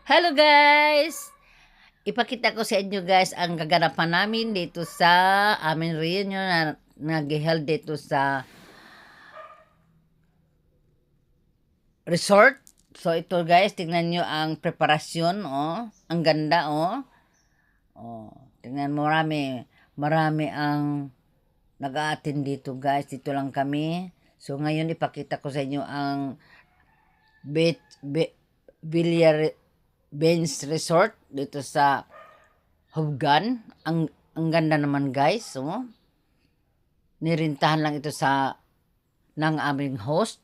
Hello guys! Ipakita ko sa inyo guys ang kaganapan namin dito sa aming reunion na nag-held dito sa resort. So ito guys, tingnan nyo ang preparasyon, oh. Ang ganda, oh. Oh, tingnan mo, marami ang nag-a-attend dito guys. Dito lang kami. So ngayon ipakita ko sa inyo ang Villar Bench Resort dito sa Hubgan. Ang ganda naman guys, oh. Nirintahan lang ito ng aming host.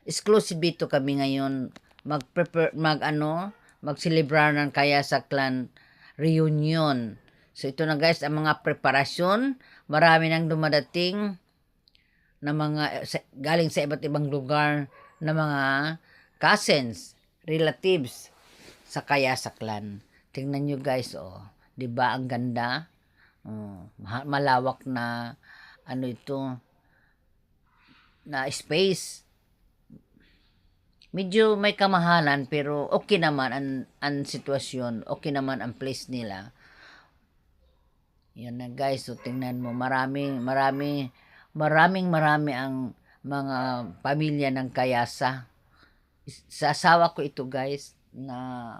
Exclusive dito kami ngayon mag-celebrar ng Kaya sa Clan reunion. So ito na guys ang mga preparasyon. Marami nang dumadating na galing sa iba't ibang lugar na mga cousins, relatives sa Kaya sa Clan. Tingnan nyo guys, oh. 'Di ba ang ganda? Oh, malawak na ito na space. Medyo may kamahalan pero okay naman ang sitwasyon, okay naman ang place nila. Yan na guys, so tingnan mo, marami ang mga pamilya ng Kayasa. Sa asawa ko ito guys, na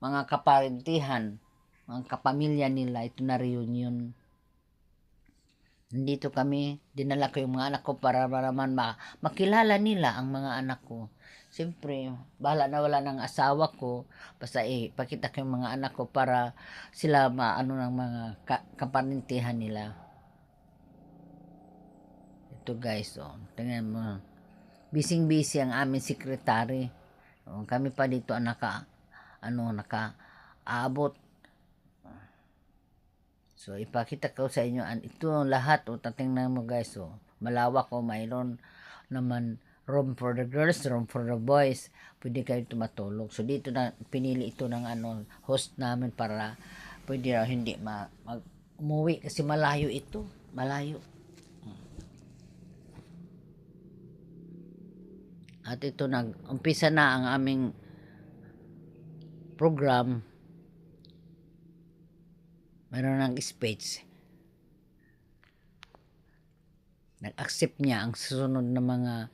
mga kaparentihan, mga kapamilya nila, ito na reunion. Nandito kami, dinala ko yung mga anak ko para naman makilala nila ang mga anak ko. Siyempre, bahala na wala ng asawa ko, basta pakita ko yung mga anak ko para sila ng mga kaparentihan nila. Ito guys, oh, tingnan mo. Busy ang aming sekretary. Oh, kami pa dito naka-aabot. So, ipakita ko sa inyo, ito lahat, o tatingnan mo guys, o, malawak, o, mayroon naman room for the girls, room for the boys, pwede kayo tumatulog. So, dito na, pinili ito ng host namin para pwede raw hindi umuwi, kasi malayo ito, malayo. At ito, umpisa na ang aming program. Mayroon ng speech. Nag-accept niya ang susunod na mga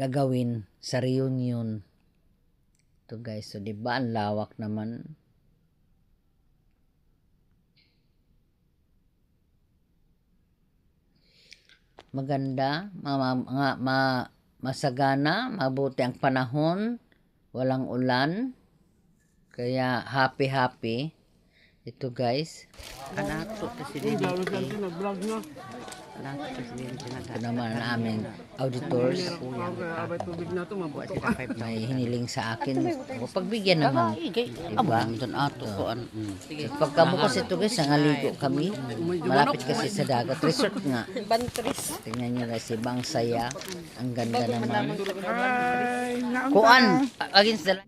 gagawin sa reunion. Ito guys, so diba ang lawak naman. Maganda, masagana, mabuti ang panahon, walang ulan. Kaya happy. Ito guys. Ito naman ang aming auditors. May hiniling sa akin. Pagbigyan naman. Diba? Pagka bukas ito guys, nangaligo kami. Malapit kasi sa dagat. Resort nga. Tingnan nyo guys, ibang saya. Ang ganda naman. Kuan. Against the